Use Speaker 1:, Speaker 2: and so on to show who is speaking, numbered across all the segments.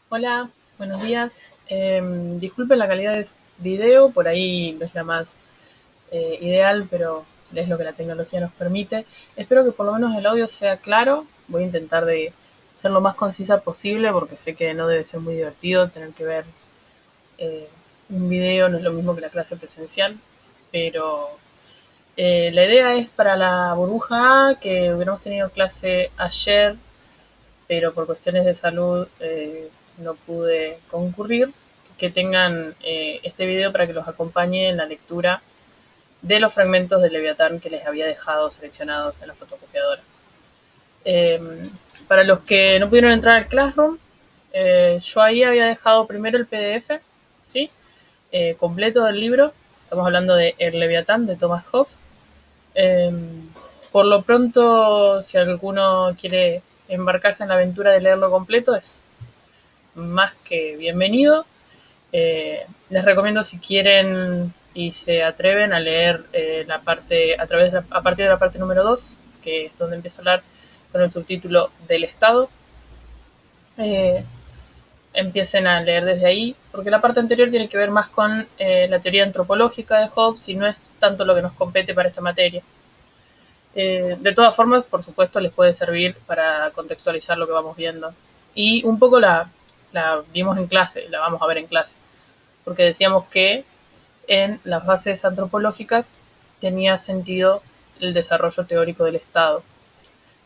Speaker 1: Hola, buenos días. Disculpen la calidad de video, por ahí no es la más ideal, pero es lo que la tecnología nos permite. Espero que por lo menos el audio sea claro. Voy a intentar de ser lo más concisa posible porque sé que no debe ser muy divertido tener que ver eh, un video, no es lo mismo que la clase presencial, pero la idea es para la burbuja A, que hubiéramos tenido clase ayer, pero por cuestiones de salud no pude concurrir, que tengan este video para que los acompañe en la lectura de los fragmentos del Leviatán que les había dejado seleccionados en la fotocopiadora. Eh, para los que no pudieron entrar al Classroom, yo ahí había dejado primero el PDF, ¿sí? Completo del libro. Estamos hablando de El Leviatán de Thomas Hobbes. Eh, por lo pronto, si alguno quiere embarcarse en la aventura de leerlo completo, es más que bienvenido. Les recomiendo, si quieren y se atreven, a leer la parte a partir de la parte número 2, que es donde empieza a hablar con el subtítulo del Estado. Eh, Empiecen a leer desde ahí, porque la parte anterior tiene que ver más con la teoría antropológica de Hobbes y no es tanto lo que nos compete para esta materia. De todas formas, por supuesto, les puede servir para contextualizar lo que vamos viendo. Y un poco la vimos en clase, la vamos a ver en clase, porque decíamos que en las bases antropológicas tenía sentido el desarrollo teórico del Estado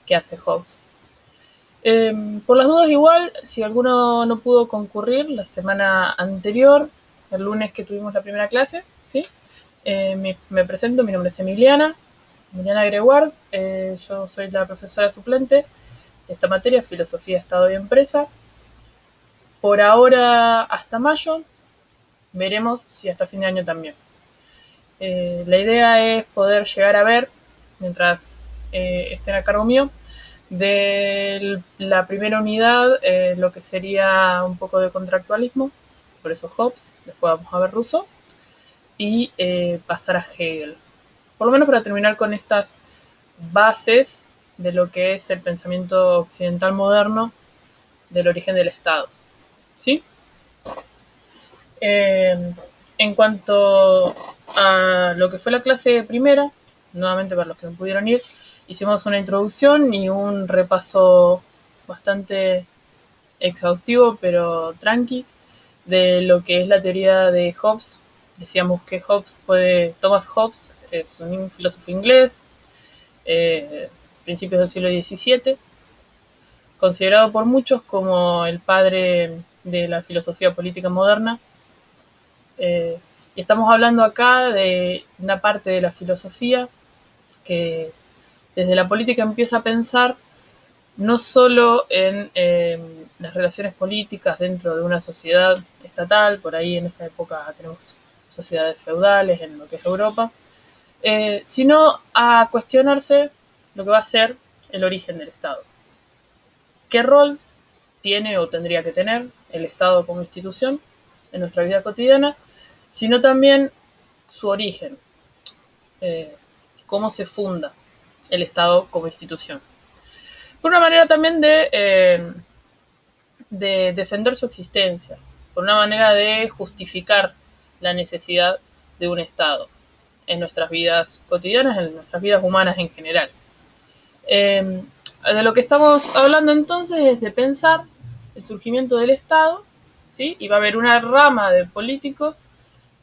Speaker 1: que hace Hobbes. Por las dudas, igual, si alguno no pudo concurrir la semana anterior, el lunes que tuvimos la primera clase, ¿sí? Me presento, mi nombre es Emiliana Greguard, yo soy la profesora suplente de esta materia, Filosofía, Estado y Empresa. Por ahora hasta mayo, veremos si hasta fin de año también. La idea es poder llegar a ver, mientras estén a cargo mío, de la primera unidad, lo que sería un poco de contractualismo, por eso Hobbes, después vamos a ver Rousseau, y pasar a Hegel. Por lo menos para terminar con estas bases de lo que es el pensamiento occidental moderno del origen del Estado. ¿Sí? En cuanto a lo que fue la clase primera, nuevamente para los que no pudieron ir, hicimos una introducción y un repaso bastante exhaustivo, pero tranqui, de lo que es la teoría de Hobbes. Decíamos que Thomas Hobbes es un filósofo inglés, principios del siglo XVII, considerado por muchos como el padre de la filosofía política moderna. Y estamos hablando acá de una parte de la filosofía que desde la política empieza a pensar no solo en las relaciones políticas dentro de una sociedad estatal, por ahí en esa época tenemos sociedades feudales en lo que es Europa, sino a cuestionarse lo que va a ser el origen del Estado. ¿Qué rol tiene o tendría que tener el Estado como institución en nuestra vida cotidiana? Sino también su origen, cómo se funda el Estado como institución. Por una manera también de defender su existencia, por una manera de justificar la necesidad de un Estado en nuestras vidas cotidianas, en nuestras vidas humanas en general. De lo que estamos hablando entonces es de pensar el surgimiento del Estado, ¿sí? Y va a haber una rama de políticos,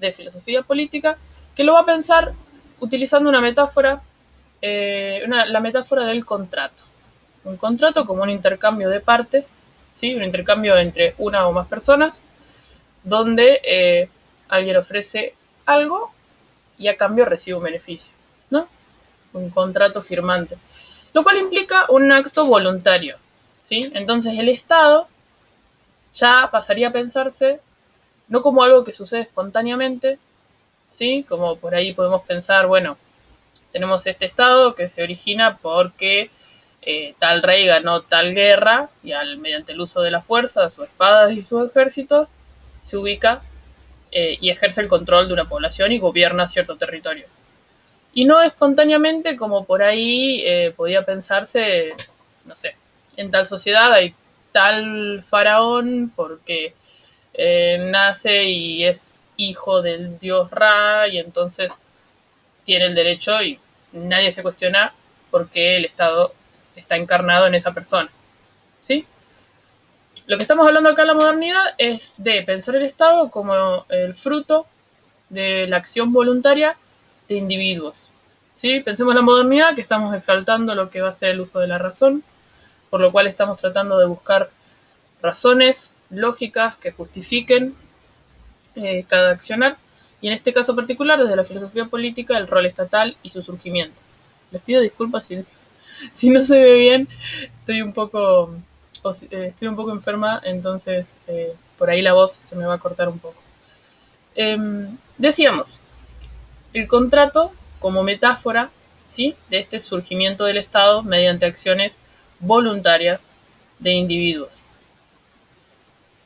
Speaker 1: de filosofía política, que lo va a pensar utilizando una metáfora, la metáfora del contrato. Un contrato como un intercambio de partes, ¿sí? Un intercambio entre una o más personas, donde alguien ofrece algo y a cambio recibe un beneficio, ¿no? Un contrato firmante, lo cual implica un acto voluntario, ¿sí? Entonces el Estado ya pasaría a pensarse no como algo que sucede espontáneamente, ¿sí? Como por ahí podemos pensar, bueno, tenemos este Estado que se origina porque tal rey ganó tal guerra y mediante el uso de la fuerza, de sus espadas y sus ejércitos, se ubica y ejerce el control de una población y gobierna cierto territorio. Y no espontáneamente como por ahí podía pensarse, no sé, en tal sociedad hay tal faraón porque nace y es hijo del dios Ra, y entonces tiene el derecho y nadie se cuestiona porque el Estado está encarnado en esa persona. ¿Sí? Lo que estamos hablando acá en la modernidad es de pensar el Estado como el fruto de la acción voluntaria de individuos. ¿Sí? Pensemos en la modernidad, que estamos exaltando lo que va a ser el uso de la razón, por lo cual estamos tratando de buscar razones lógicas que justifiquen cada accionar, y en este caso particular, desde la filosofía política, el rol estatal y su surgimiento. Les pido disculpas si no se ve bien, estoy un poco enferma, entonces por ahí la voz se me va a cortar un poco. Decíamos, el contrato como metáfora, ¿sí?, de este surgimiento del Estado mediante acciones voluntarias de individuos.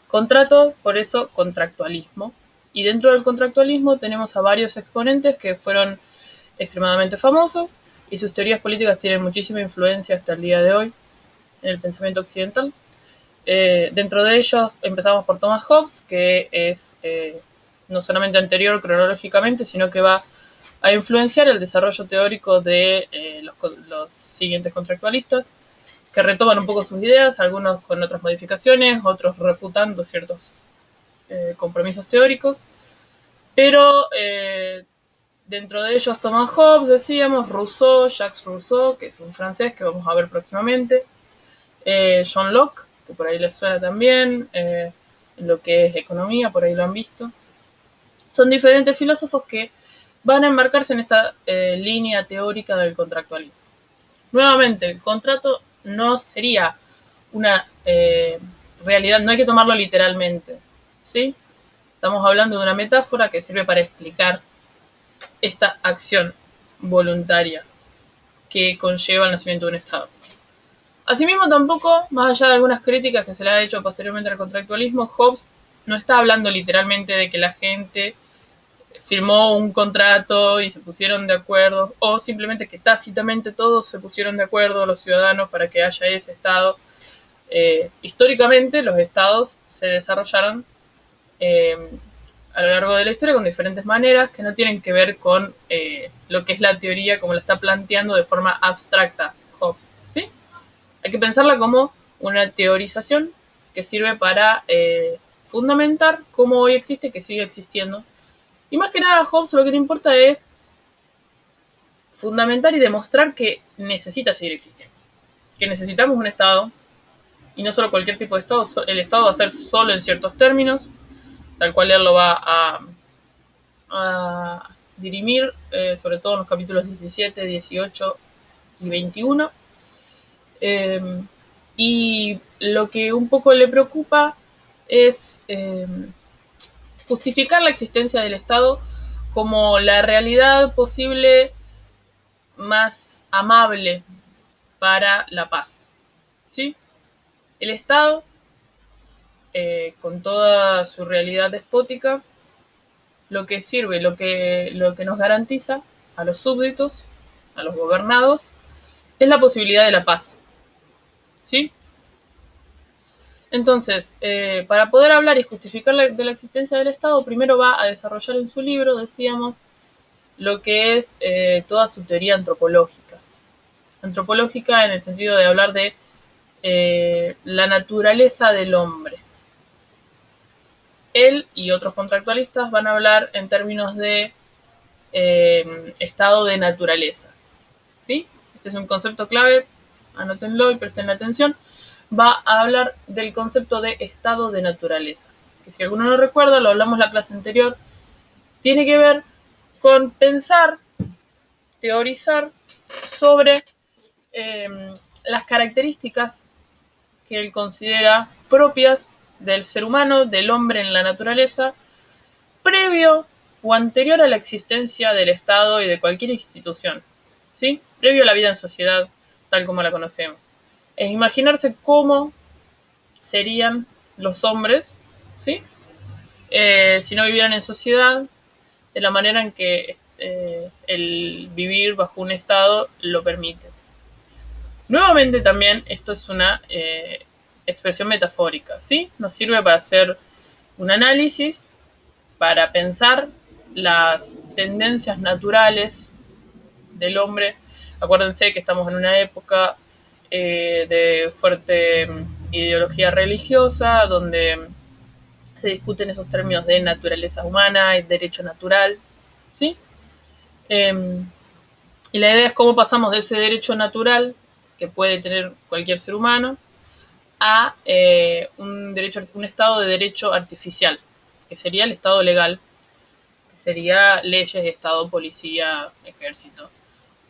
Speaker 1: Contrato, por eso, contractualismo. Y dentro del contractualismo tenemos a varios exponentes que fueron extremadamente famosos, y sus teorías políticas tienen muchísima influencia hasta el día de hoy en el pensamiento occidental. Dentro de ellos empezamos por Thomas Hobbes, que es no solamente anterior cronológicamente, sino que va a influenciar el desarrollo teórico de los siguientes contractualistas, que retoman un poco sus ideas, algunos con otras modificaciones, otros refutando ciertos compromisos teóricos, pero dentro de ellos Thomas Hobbes, decíamos, Rousseau, Jacques Rousseau, que es un francés que vamos a ver próximamente, John Locke, que por ahí les suena también, lo que es economía, por ahí lo han visto. Son diferentes filósofos que van a enmarcarse en esta línea teórica del contractualismo. Nuevamente, el contrato no sería una realidad, no hay que tomarlo literalmente, ¿sí? Estamos hablando de una metáfora que sirve para explicar esta acción voluntaria que conlleva el nacimiento de un Estado. Asimismo, tampoco, más allá de algunas críticas que se le ha hecho posteriormente al contractualismo, Hobbes no está hablando literalmente de que la gente firmó un contrato y se pusieron de acuerdo, o simplemente que tácitamente todos se pusieron de acuerdo, los ciudadanos, para que haya ese Estado. Históricamente, los Estados se desarrollaron a lo largo de la historia con diferentes maneras que no tienen que ver con lo que es la teoría como la está planteando de forma abstracta Hobbes, ¿sí? Hay que pensarla como una teorización que sirve para fundamentar cómo hoy existe, que sigue existiendo. Y más que nada, a Hobbes lo que le importa es fundamentar y demostrar que necesita seguir existiendo, que necesitamos un Estado, y no solo cualquier tipo de Estado. El Estado va a ser solo en ciertos términos, tal cual él lo va a dirimir, sobre todo en los capítulos 17, 18 y 21. Y lo que un poco le preocupa es justificar la existencia del Estado como la realidad posible más amable para la paz, ¿sí? El Estado, con toda su realidad despótica, lo que sirve, lo que nos garantiza a los súbditos, a los gobernados, es la posibilidad de la paz, ¿sí? Entonces, para poder hablar y justificar de la existencia del Estado, primero va a desarrollar en su libro, decíamos, lo que es toda su teoría antropológica. Antropológica en el sentido de hablar de la naturaleza del hombre. Él y otros contractualistas van a hablar en términos de estado de naturaleza, ¿sí? Este es un concepto clave, anótenlo y presten atención. Va a hablar del concepto de estado de naturaleza, que si alguno no recuerda, lo hablamos en la clase anterior, tiene que ver con pensar, teorizar sobre las características que él considera propias del ser humano, del hombre en la naturaleza, previo o anterior a la existencia del Estado y de cualquier institución, ¿sí? Previo a la vida en sociedad tal como la conocemos. Es imaginarse cómo serían los hombres, ¿sí? Si no vivieran en sociedad, de la manera en que el vivir bajo un Estado lo permite. Nuevamente también esto es una expresión metafórica, ¿sí? Nos sirve para hacer un análisis, para pensar las tendencias naturales del hombre. Acuérdense que estamos en una época de fuerte ideología religiosa, donde se discuten esos términos de naturaleza humana y derecho natural, ¿sí? Y la idea es cómo pasamos de ese derecho natural que puede tener cualquier ser humano a un estado de derecho artificial, que sería el estado legal, que sería leyes de Estado, policía, ejército.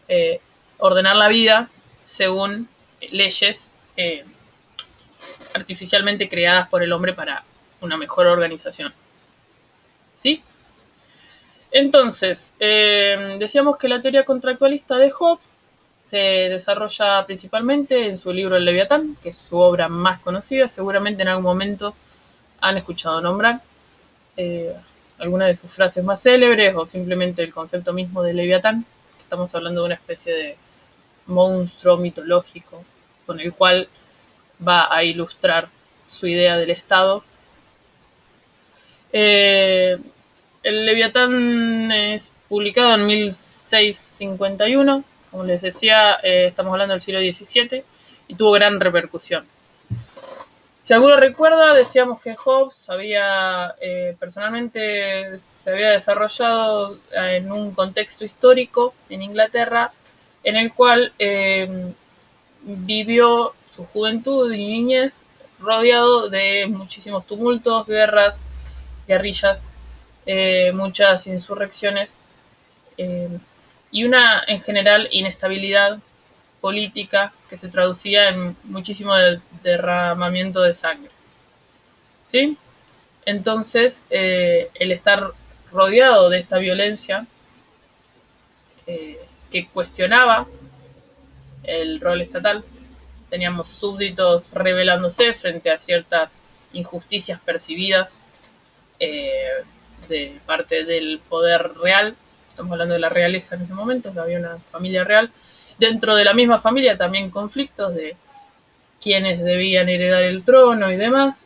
Speaker 1: Eh, Ordenar la vida según leyes artificialmente creadas por el hombre para una mejor organización. ¿Sí? Entonces, decíamos que la teoría contractualista de Hobbes se desarrolla principalmente en su libro El Leviatán, que es su obra más conocida. Seguramente en algún momento han escuchado nombrar alguna de sus frases más célebres o simplemente el concepto mismo de Leviatán. Estamos hablando de una especie de monstruo mitológico con el cual va a ilustrar su idea del Estado. El Leviatán es publicado en 1651, como les decía, estamos hablando del siglo XVII, y tuvo gran repercusión. Si alguno recuerda, decíamos que Hobbes personalmente se había desarrollado en un contexto histórico en Inglaterra, en el cual vivió su juventud y niñez rodeado de muchísimos tumultos, guerras, guerrillas, muchas insurrecciones y una, en general, inestabilidad política que se traducía en muchísimo derramamiento de sangre. ¿Sí? Entonces, el estar rodeado de esta violencia que cuestionaba el rol estatal, teníamos súbditos rebelándose frente a ciertas injusticias percibidas de parte del poder real. Estamos hablando de la realeza en ese momento, que había una familia real. Dentro de la misma familia también conflictos de quiénes debían heredar el trono y demás.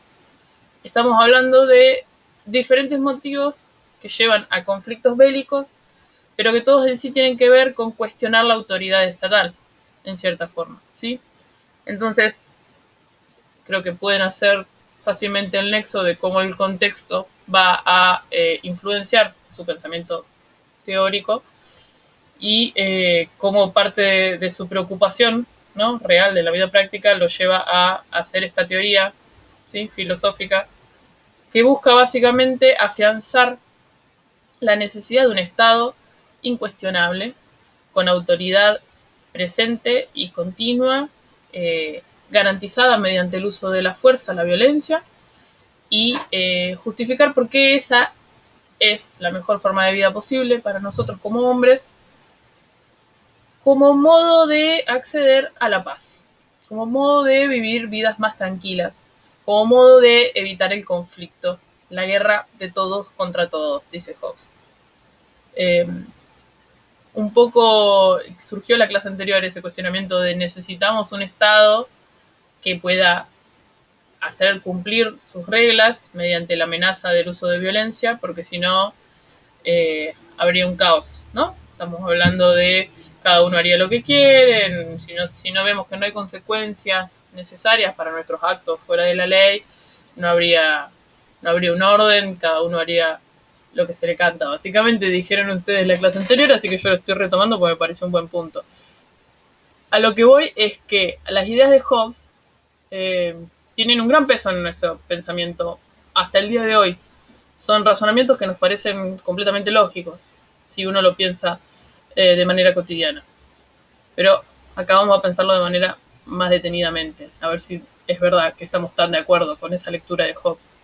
Speaker 1: Estamos hablando de diferentes motivos que llevan a conflictos bélicos, pero que todos en sí tienen que ver con cuestionar la autoridad estatal, en cierta forma, ¿sí? Entonces, creo que pueden hacer fácilmente el nexo de cómo el contexto va a influenciar su pensamiento teórico y cómo parte de su preocupación, ¿no?, real de la vida práctica lo lleva a hacer esta teoría, ¿sí?, filosófica que busca básicamente afianzar la necesidad de un Estado incuestionable, con autoridad presente y continua, garantizada mediante el uso de la fuerza, la violencia, y justificar por qué esa es la mejor forma de vida posible para nosotros como hombres, como modo de acceder a la paz, como modo de vivir vidas más tranquilas, como modo de evitar el conflicto, la guerra de todos contra todos, dice Hobbes. Un poco surgió la clase anterior ese cuestionamiento de necesitamos un Estado que pueda hacer cumplir sus reglas mediante la amenaza del uso de violencia, porque si no habría un caos, ¿no? Estamos hablando de cada uno haría lo que quiere, si no vemos que no hay consecuencias necesarias para nuestros actos fuera de la ley, no habría un orden, cada uno haría lo que se le canta. Básicamente dijeron ustedes en la clase anterior, así que yo lo estoy retomando porque me pareció un buen punto. A lo que voy es que las ideas de Hobbes tienen un gran peso en nuestro pensamiento hasta el día de hoy. Son razonamientos que nos parecen completamente lógicos, si uno lo piensa de manera cotidiana. Pero acá vamos a pensarlo de manera más detenidamente, a ver si es verdad que estamos tan de acuerdo con esa lectura de Hobbes.